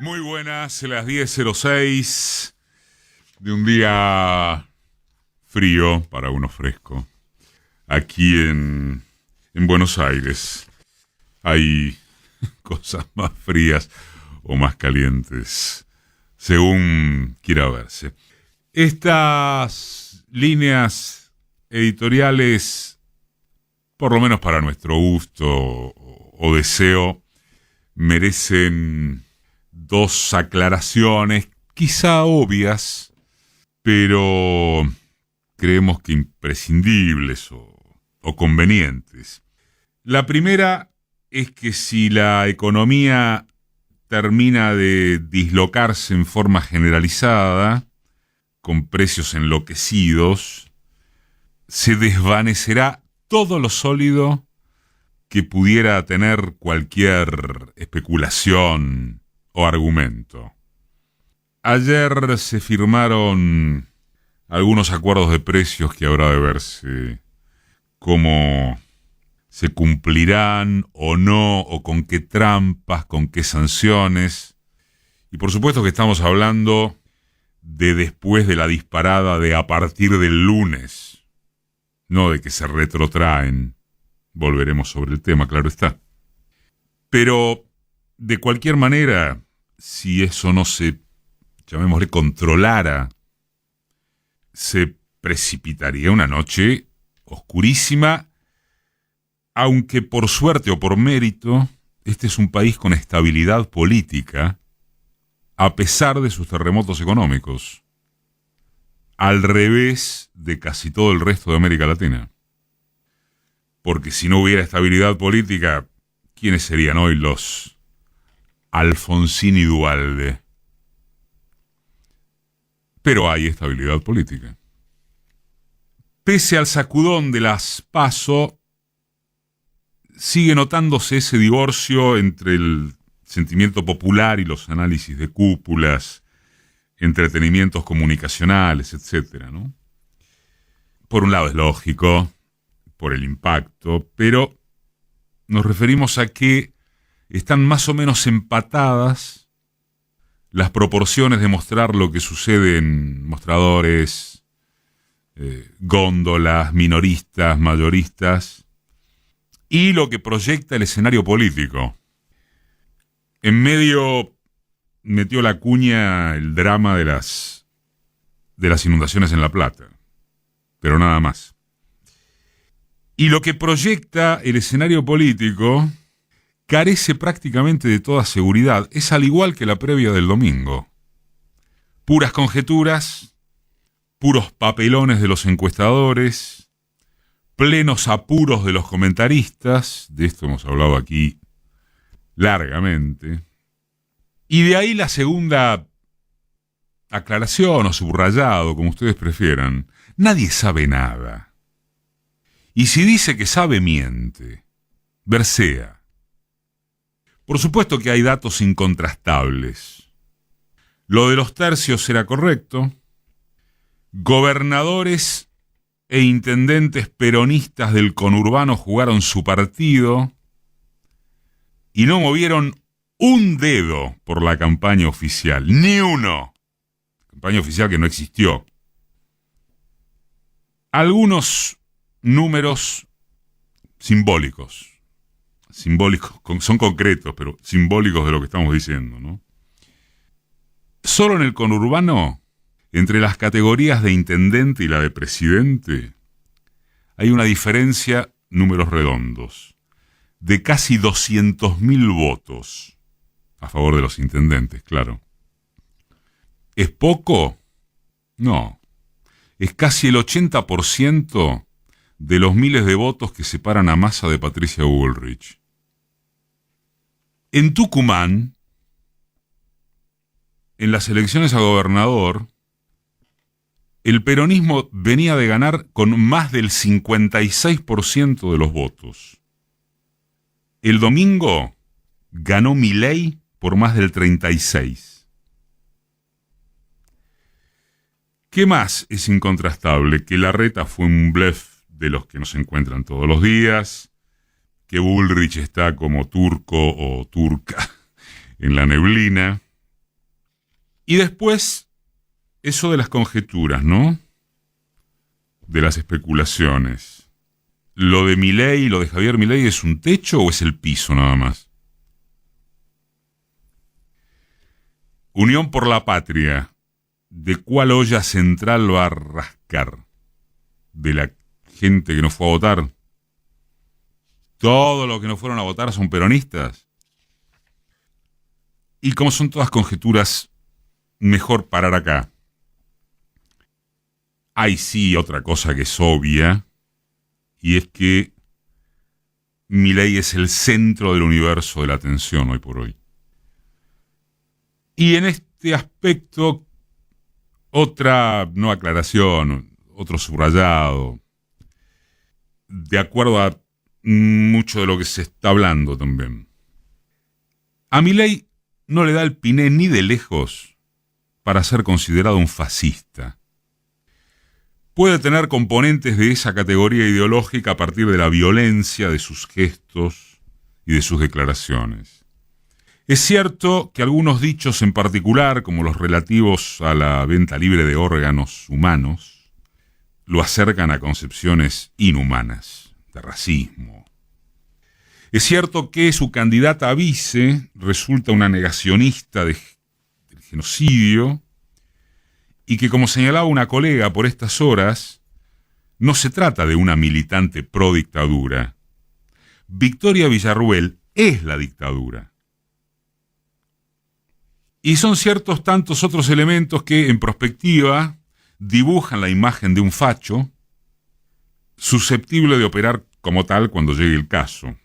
Muy buenas, las 10:06 de un día frío para uno fresco. Aquí en Buenos Aires hay cosas más frías o más calientes, según quiera verse. Estas líneas editoriales, por lo menos para nuestro gusto o deseo, merecen dos aclaraciones, quizá obvias, pero creemos que imprescindibles o convenientes. La primera es que si la economía termina de dislocarse en forma generalizada, con precios enloquecidos, se desvanecerá todo lo sólido que pudiera tener cualquier especulación o argumento. Ayer se firmaron algunos acuerdos de precios que habrá de verse cómo se cumplirán o no, o con qué trampas, con qué sanciones. Y por supuesto que estamos hablando de después de la disparada de a partir del lunes, no de que se retrotraen. Volveremos sobre el tema, claro está. Pero, de cualquier manera, si eso no se, llamémosle, controlara, se precipitaría una noche oscurísima, aunque por suerte o por mérito, este es un país con estabilidad política, a pesar de sus terremotos económicos, al revés de casi todo el resto de América Latina. Porque si no hubiera estabilidad política, ¿quiénes serían hoy los Alfonsín y Duhalde? Pero hay estabilidad política. Pese al sacudón de las PASO, sigue notándose ese divorcio entre el sentimiento popular y los análisis de cúpulas, entretenimientos comunicacionales, etcétera, ¿no? Por un lado es lógico, por el impacto, pero nos referimos a que están más o menos empatadas las proporciones de mostrar lo que sucede en mostradores, góndolas, minoristas, mayoristas, y lo que proyecta el escenario político. En medio metió la cuña el drama de las inundaciones en La Plata, pero nada más. Y lo que proyecta el escenario político carece prácticamente de toda seguridad. Es al igual que la previa del domingo. Puras conjeturas, puros papelones de los encuestadores, plenos apuros de los comentaristas, de esto hemos hablado aquí largamente. Y de ahí la segunda aclaración o subrayado, como ustedes prefieran. Nadie sabe nada. Y si dice que sabe, miente, versea. Por supuesto que hay datos incontrastables. Lo de los tercios era correcto. Gobernadores e intendentes peronistas del conurbano jugaron su partido y no movieron un dedo por la campaña oficial, ni uno. Campaña oficial que no existió. Algunos números simbólicos, son concretos, pero simbólicos de lo que estamos diciendo, ¿no? Solo en el conurbano, entre las categorías de intendente y la de presidente, hay una diferencia, números redondos, de casi 200.000 votos a favor de los intendentes, claro. ¿Es poco? No. Es casi el 80% de los miles de votos que separan a Massa de Patricia Bullrich. En Tucumán, en las elecciones a gobernador, el peronismo venía de ganar con más del 56% de los votos. El domingo ganó Milei por más del 36%. ¿Qué más es incontrastable? Que Larreta fue un bluff de los que nos encuentran todos los días, que Bullrich está como turco o turca en la neblina, Y después, eso de las conjeturas, ¿no? De las especulaciones. ¿Lo de Milei y lo de Javier Milei es un techo o es el piso nada más? Unión por la Patria. ¿De cuál olla central va a rascar? ¿De la gente que no fue a votar? ¿Todos los que no fueron a votar son peronistas? Y como son todas conjeturas, mejor parar acá. Hay sí otra cosa que es obvia, y es que Milei es el centro del universo de la atención hoy por hoy. Y en este aspecto, otra no aclaración, otro subrayado, de acuerdo a mucho de lo que se está hablando también. A Milei no le da el piné ni de lejos para ser considerado un fascista. Puede tener componentes de esa categoría ideológica a partir de la violencia de sus gestos y de sus declaraciones. Es cierto que algunos dichos en particular, como los relativos a la venta libre de órganos humanos, lo acercan a concepciones inhumanas, de racismo. Es cierto que su candidata a vice resulta una negacionista del genocidio y que, como señalaba una colega por estas horas, no se trata de una militante pro dictadura. Victoria Villarruel es la dictadura. Y son ciertos tantos otros elementos que, en prospectiva, dibujan la imagen de un facho susceptible de operar como tal cuando llegue el caso.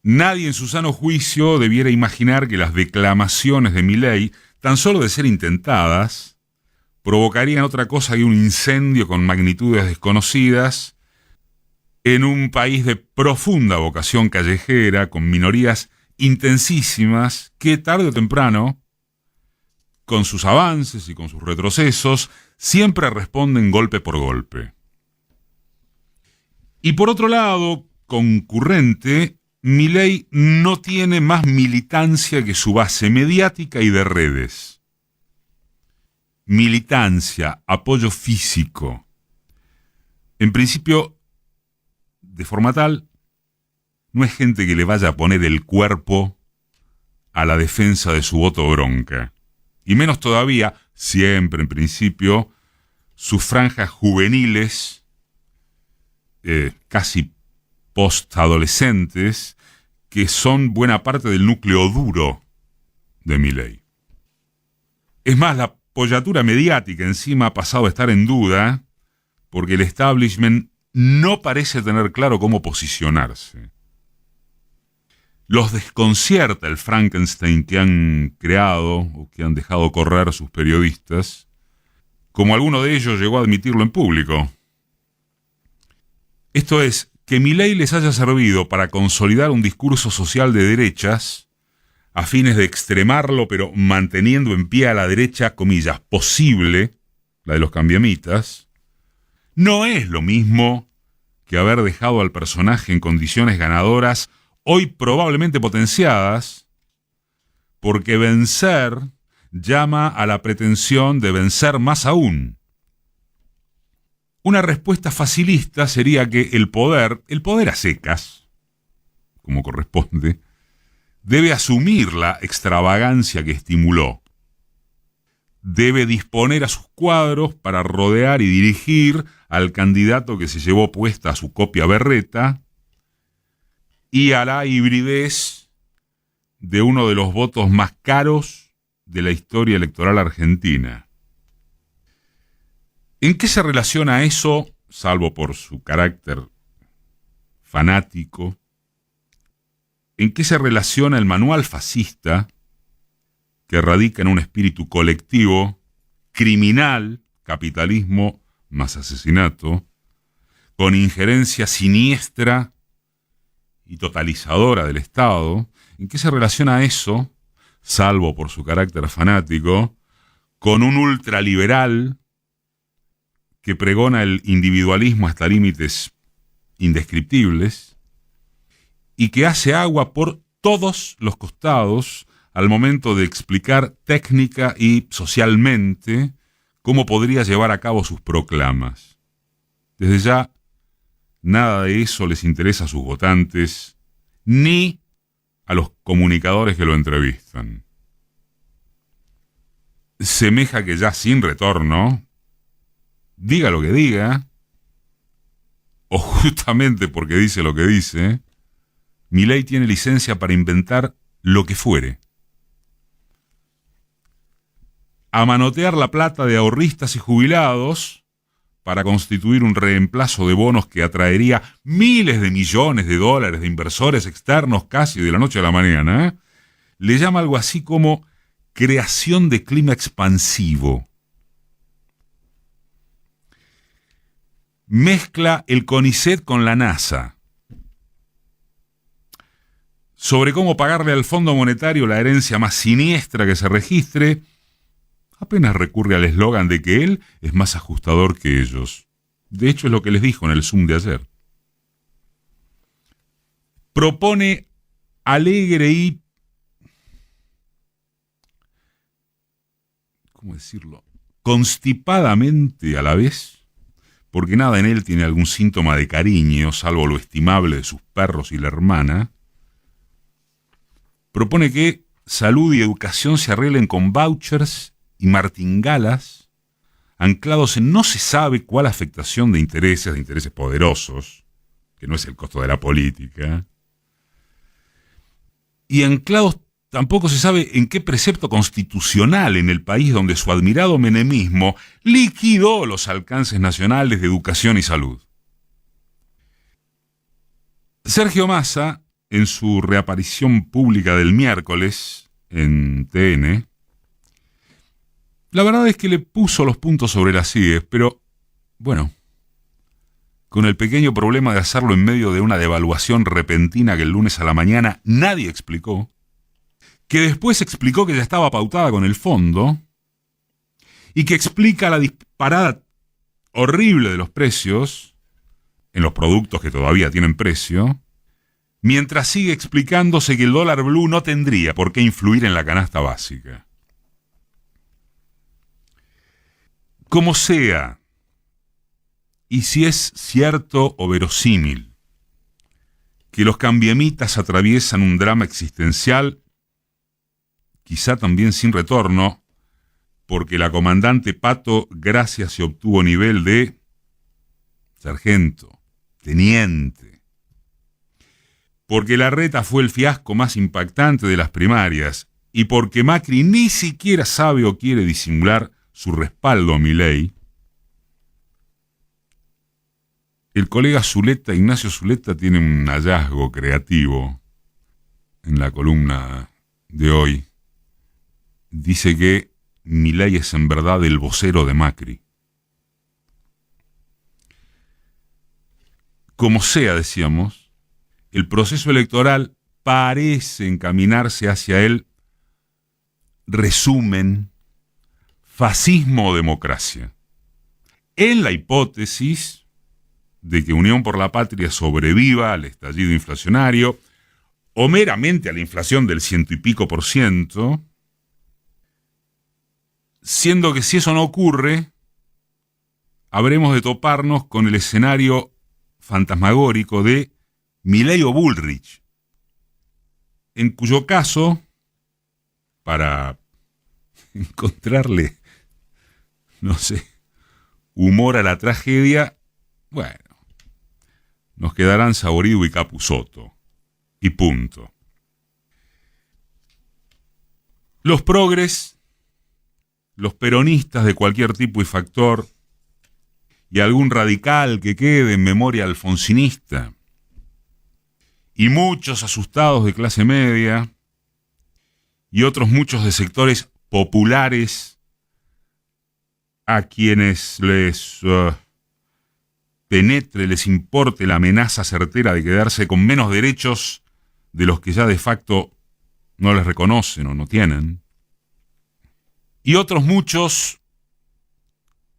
Nadie en su sano juicio debiera imaginar que las declamaciones de Milei, tan solo de ser intentadas, provocarían otra cosa que un incendio con magnitudes desconocidas en un país de profunda vocación callejera, con minorías intensísimas que tarde o temprano, con sus avances y con sus retrocesos, siempre responden golpe por golpe. Y por otro lado, concurrente, Milei no tiene más militancia que su base mediática y de redes. Militancia, apoyo físico. En principio, de forma tal, no es gente que le vaya a poner el cuerpo a la defensa de su voto bronca. Y menos todavía, siempre en principio, sus franjas juveniles, casi postadolescentes, que son buena parte del núcleo duro de Milei. Es más, la apoyatura mediática encima ha pasado a estar en duda porque el establishment no parece tener claro cómo posicionarse. Los desconcierta el Frankenstein que han creado o que han dejado correr sus periodistas, como alguno de ellos llegó a admitirlo en público. Esto es, que Milei les haya servido para consolidar un discurso social de derechas, a fines de extremarlo, pero manteniendo en pie a la derecha, comillas, posible, la de los cambiamitas, no es lo mismo que haber dejado al personaje en condiciones ganadoras, hoy probablemente potenciadas, porque vencer llama a la pretensión de vencer más aún. Una respuesta facilista sería que el poder a secas, como corresponde, debe asumir la extravagancia que estimuló. Debe disponer a sus cuadros para rodear y dirigir al candidato que se llevó puesta a su copia berreta y a la hibridez de uno de los votos más caros de la historia electoral argentina. ¿En qué se relaciona eso, salvo por su carácter fanático? ¿En qué se relaciona el manual fascista, que radica en un espíritu colectivo, criminal, capitalismo más asesinato, con injerencia siniestra y totalizadora del Estado? ¿En qué se relaciona eso, salvo por su carácter fanático, con un ultraliberal que pregona el individualismo hasta límites indescriptibles y que hace agua por todos los costados al momento de explicar técnica y socialmente cómo podría llevar a cabo sus proclamas. Desde ya, nada de eso les interesa a sus votantes, ni a los comunicadores que lo entrevistan. Semeja que ya sin retorno, diga lo que diga, o justamente porque dice lo que dice, Milei tiene licencia para inventar lo que fuere. A manotear la plata de ahorristas y jubilados para constituir un reemplazo de bonos que atraería miles de millones de dólares de inversores externos casi de la noche a la mañana, le llama algo así como creación de clima expansivo. Mezcla el CONICET con la NASA. Sobre cómo pagarle al Fondo Monetario la herencia más siniestra que se registre, apenas recurre al eslogan de que él es más ajustador que ellos. De hecho, es lo que les dijo en el Zoom de ayer. Propone alegre y, ¿cómo decirlo?, constipadamente a la vez, porque nada en él tiene algún síntoma de cariño, salvo lo estimable de sus perros y la hermana. Propone que salud y educación se arreglen con vouchers y martingalas, anclados en no se sabe cuál afectación de intereses poderosos, que no es el costo de la política, y anclados tampoco se sabe en qué precepto constitucional en el país donde su admirado menemismo liquidó los alcances nacionales de educación y salud. Sergio Massa, en su reaparición pública del miércoles en TN, la verdad es que le puso los puntos sobre las IES, pero, bueno, con el pequeño problema de hacerlo en medio de una devaluación repentina que el lunes a la mañana nadie explicó, que después explicó que ya estaba pautada con el fondo, y que explica la disparada horrible de los precios en los productos que todavía tienen precio, mientras sigue explicándose que el dólar blue no tendría por qué influir en la canasta básica. Como sea, y si es cierto o verosímil que los cambiemitas atraviesan un drama existencial, quizá también sin retorno, porque la comandante Pato gracias se obtuvo nivel de sargento, teniente, porque Larreta fue el fiasco más impactante de las primarias y porque Macri ni siquiera sabe o quiere disimular su respaldo a Milei, el colega Zuleta, Ignacio Zuleta, tiene un hallazgo creativo en la columna de hoy. Dice que Milei es en verdad el vocero de Macri. Como sea, decíamos, el proceso electoral parece encaminarse hacia el resumen fascismo o democracia. En la hipótesis de que Unión por la Patria sobreviva al estallido inflacionario o meramente a la inflación del 100 y pico %, siendo que si eso no ocurre, habremos de toparnos con el escenario fantasmagórico de Milei o Bullrich, en cuyo caso, para encontrarle, no sé, humor a la tragedia, bueno, nos quedarán Saborido y Capusotto, y punto. Los progres, los peronistas de cualquier tipo y factor, y algún radical que quede en memoria alfonsinista, y muchos asustados de clase media, y otros muchos de sectores populares a quienes les penetre, les importe la amenaza certera de quedarse con menos derechos de los que ya de facto no les reconocen o no tienen. Y otros muchos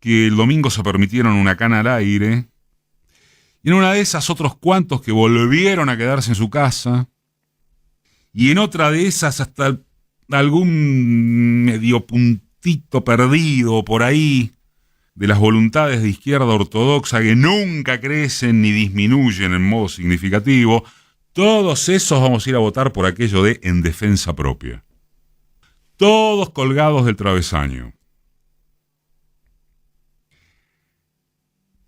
que el domingo se permitieron una cana al aire. Y en una de esas otros cuantos que volvieron a quedarse en su casa. Y en otra de esas hasta algún medio puntito perdido por ahí de las voluntades de izquierda ortodoxa que nunca crecen ni disminuyen en modo significativo, todos esos vamos a ir a votar por aquello de en defensa propia. Todos colgados del travesaño.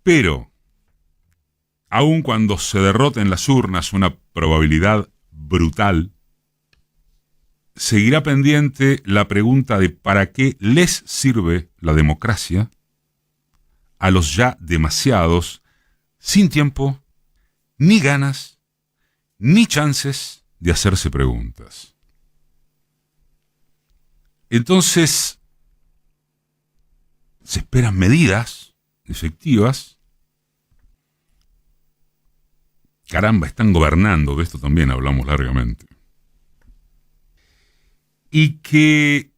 Pero, aun cuando se derrote en las urnas una probabilidad brutal, seguirá pendiente la pregunta de ¿para qué les sirve la democracia a los ya demasiados, sin tiempo, ni ganas, ni chances de hacerse preguntas? Entonces, se esperan medidas efectivas. Caramba, están gobernando, de esto también hablamos largamente. Y que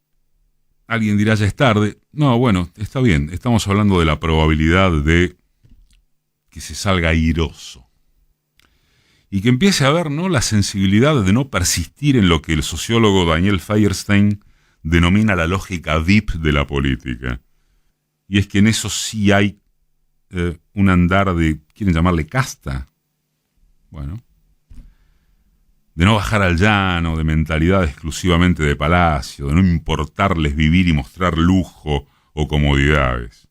alguien dirá ya es tarde. No, bueno, está bien, estamos hablando de la probabilidad de que se salga airoso. Y que empiece a haber, ¿no?, la sensibilidad de no persistir en lo que el sociólogo Daniel Feierstein denomina la lógica VIP de la política. Y es que en eso sí hay un andar de, ¿quieren llamarle casta? Bueno, de no bajar al llano, de mentalidad exclusivamente de palacio, de no importarles vivir y mostrar lujo o comodidades.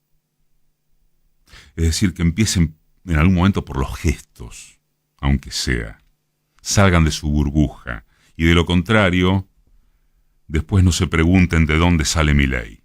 Es decir, que empiecen en algún momento por los gestos, aunque sea. Salgan de su burbuja y de lo contrario, después no se pregunten de dónde sale Milei.